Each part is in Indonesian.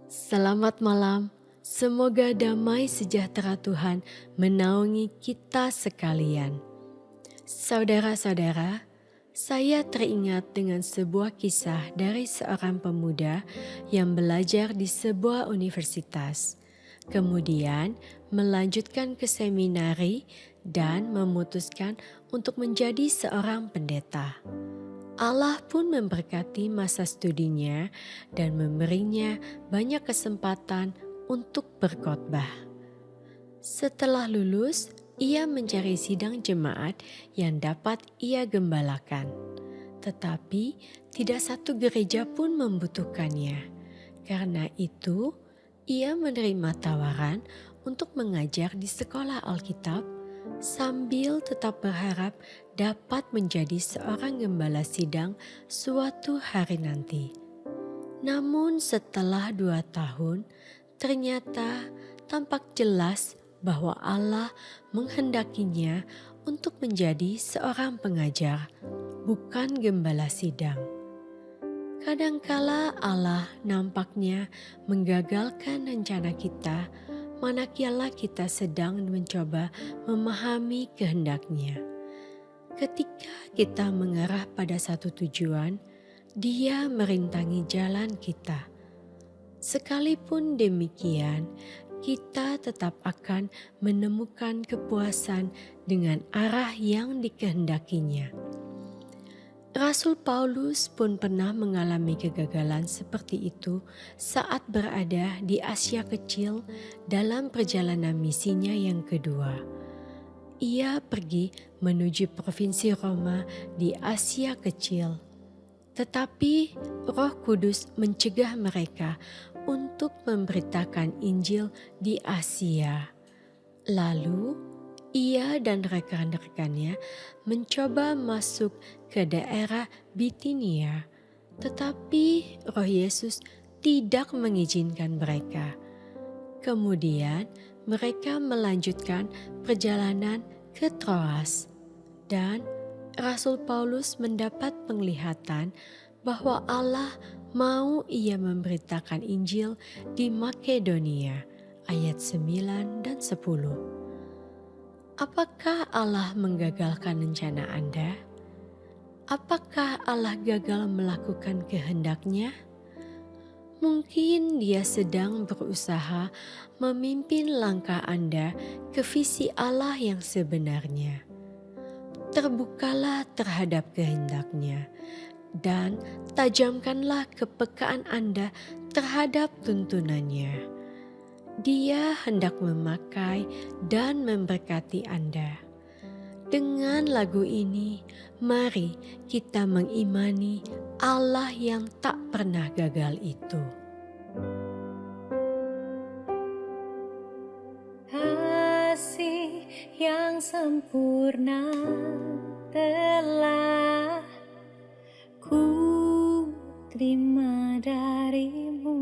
Selamat malam. Semoga damai sejahtera Tuhan menaungi kita sekalian. Saudara-saudara, saya teringat dengan sebuah kisah dari seorang pemuda yang belajar di sebuah universitas. Kemudian melanjutkan ke seminari dan memutuskan untuk menjadi seorang pendeta. Allah pun memberkati masa studinya dan memberinya banyak kesempatan untuk berkhotbah. Setelah lulus, ia mencari sidang jemaat yang dapat ia gembalakan. Tetapi tidak satu gereja pun membutuhkannya. Karena itu, ia menerima tawaran untuk mengajar di sekolah Alkitab sambil tetap berharap dapat menjadi seorang gembala sidang suatu hari nanti. Namun setelah 2 tahun, ternyata tampak jelas bahwa Allah menghendakinya untuk menjadi seorang pengajar, bukan gembala sidang. Kadangkala Allah nampaknya menggagalkan rencana kita manakala kita sedang mencoba memahami kehendak-Nya. Ketika kita mengarah pada satu tujuan, Dia merintangi jalan kita. Sekalipun demikian, kita tetap akan menemukan kepuasan dengan arah yang dikehendakinya. Rasul Paulus pun pernah mengalami kegagalan seperti itu saat berada di Asia Kecil dalam perjalanan misinya yang kedua. Ia pergi menuju provinsi Roma di Asia Kecil. Tetapi Roh Kudus mencegah mereka untuk memberitakan Injil di Asia. Lalu ia dan rekan-rekannya mencoba masuk ke daerah Bitinia, tetapi Roh Yesus tidak mengizinkan mereka. Kemudian mereka melanjutkan perjalanan ke Troas, dan Rasul Paulus mendapat penglihatan bahwa Allah mau ia memberitakan Injil di Makedonia, ayat 9 dan 10. Apakah Allah menggagalkan rencana Anda? Apakah Allah gagal melakukan kehendak-Nya? Mungkin Dia sedang berusaha memimpin langkah Anda ke visi Allah yang sebenarnya. Terbukalah terhadap kehendak-Nya dan tajamkanlah kepekaan Anda terhadap tuntunannya. Dia hendak memakai dan memberkati Anda. Dengan lagu ini, mari kita mengimani Allah yang tak pernah gagal itu. Kasih yang sempurna telah ku terima darimu,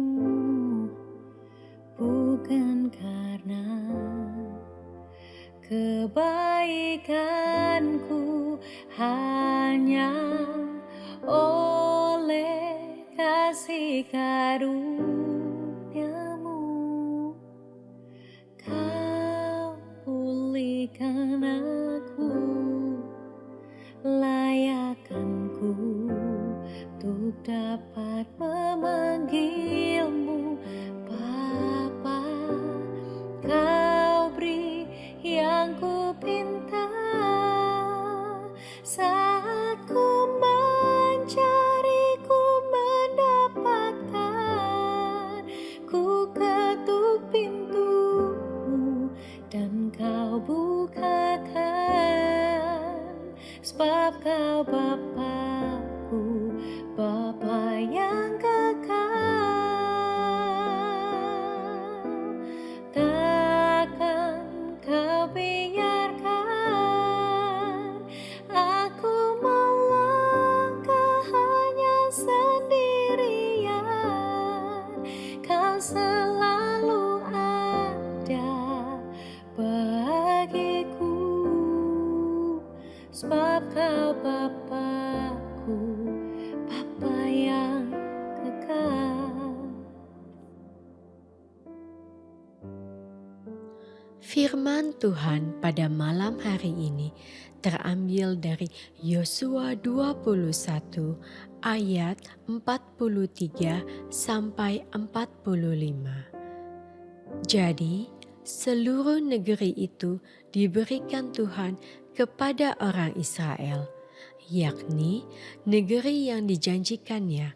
bukan karena kebaikanku, hanya oleh kasih karuniamu. Kau pulihkan aku, layakkanku untuk dapat memanggilmu Bapa. Kau beri yang ku pinta saat ku mencari, ku mendapatkan. Ku ketuk pintumu dan kau bukakan, sebab kau Bapa-Ku, Bapa yang kekal. Firman Tuhan pada malam hari ini terambil dari Yosua 21 ayat 43 sampai 45. Jadi, seluruh negeri itu diberikan Tuhan kepada orang Israel, yakni negeri yang dijanjikannya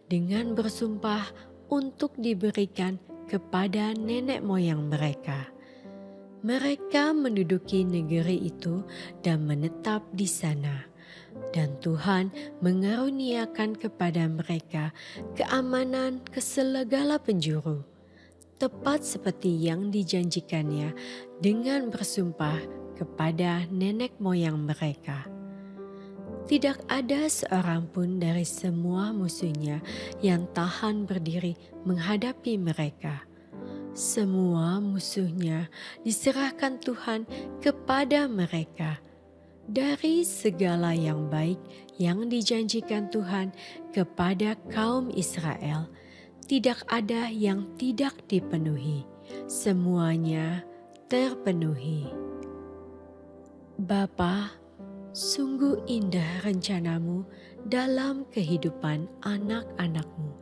dengan bersumpah untuk diberikan kepada nenek moyang mereka. Mereka menduduki negeri itu dan menetap di sana. Dan Tuhan mengaruniakan kepada mereka keamanan ke segala penjuru, tepat seperti yang dijanjikannya dengan bersumpah kepada nenek moyang mereka. Tidak ada seorang pun dari semua musuhnya yang tahan berdiri menghadapi mereka. Semua musuhnya diserahkan Tuhan kepada mereka. Dari segala yang baik yang dijanjikan Tuhan kepada kaum Israel, tidak ada yang tidak dipenuhi. Semuanya terpenuhi. Bapa, sungguh indah rencanamu dalam kehidupan anak-anakmu.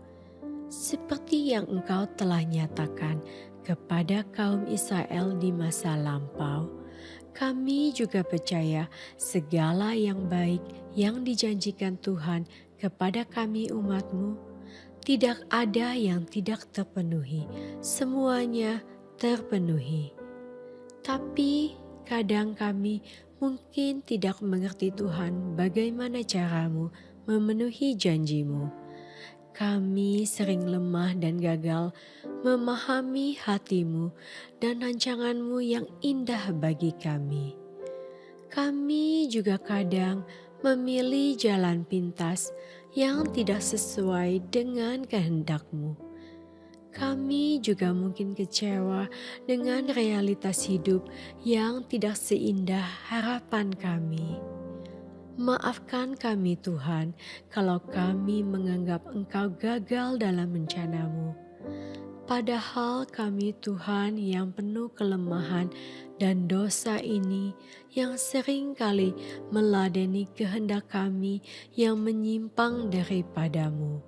Seperti yang Engkau telah nyatakan kepada kaum Israel di masa lampau, kami juga percaya segala yang baik yang dijanjikan Tuhan kepada kami umat-Mu, tidak ada yang tidak terpenuhi, semuanya terpenuhi. Tapi kadang kami mungkin tidak mengerti Tuhan bagaimana caramu memenuhi janjimu. Kami sering lemah dan gagal memahami hatimu dan rancanganmu yang indah bagi kami. Kami juga kadang memilih jalan pintas yang tidak sesuai dengan kehendak-Mu. Kami juga mungkin kecewa dengan realitas hidup yang tidak seindah harapan kami. Maafkan kami Tuhan kalau kami menganggap Engkau gagal dalam rencana-Mu. Padahal kami Tuhan yang penuh kelemahan dan dosa ini yang sering kali meladeni kehendak kami yang menyimpang daripada-Mu.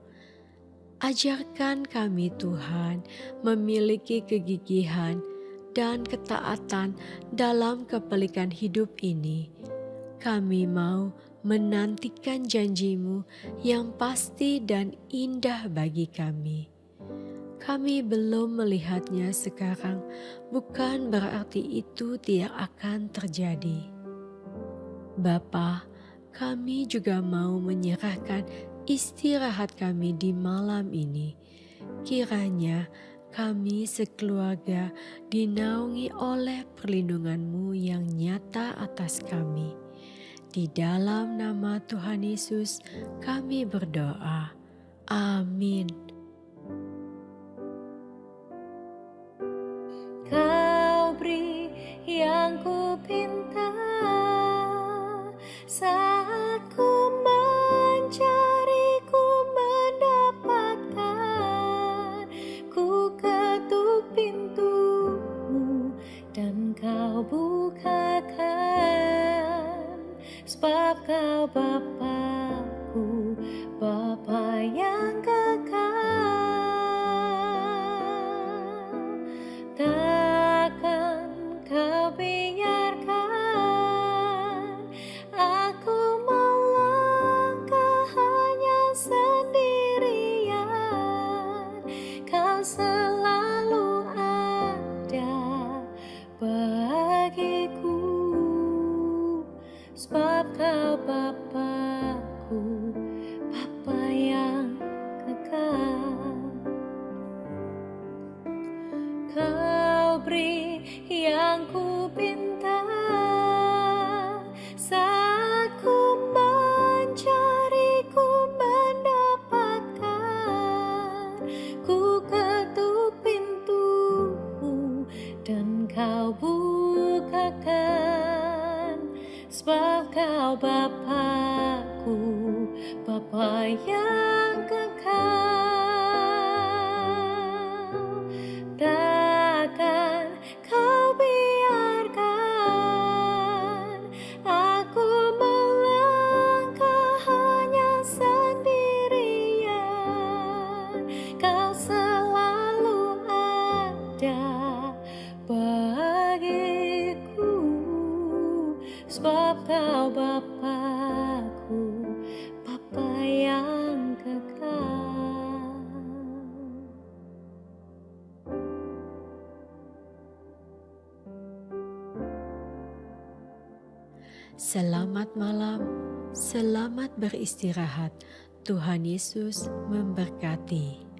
Ajarkan kami Tuhan memiliki kegigihan dan ketaatan dalam kepelikan hidup ini. Kami mau menantikan janji-Mu yang pasti dan indah bagi kami. Kami belum melihatnya sekarang, bukan berarti itu tidak akan terjadi. Bapa, kami juga mau menyerahkan istirahat kami di malam ini. Kiranya kami sekeluarga dinaungi oleh perlindungan-Mu yang nyata atas kami. Di dalam nama Tuhan Yesus kami berdoa. Amin. Kau beri yang ku pinta saat ku mencari, ku mendapatkan. Ku ketuk pintu-Mu dan Kau bukakan. Sebab Kau Bapa-Ku, Bapa yang kekal. Takkan Kau biarkan aku melangkah hanya sendirian. Kau selalu ada bagiku. Sebab Kau Bapa-Ku, Bapa yang kekal. Kau beri yang ku pinta saat ku mencari, ku mendapatkan. Ku ketuk pintu-Mu dan Kau bukakan. Sebab Kau Bapa-Ku, Bapa yang kekal. Takkan Kau biarkan Bapa-Ku, Bapa yang kekal. Selamat malam, selamat beristirahat. Tuhan Yesus memberkati.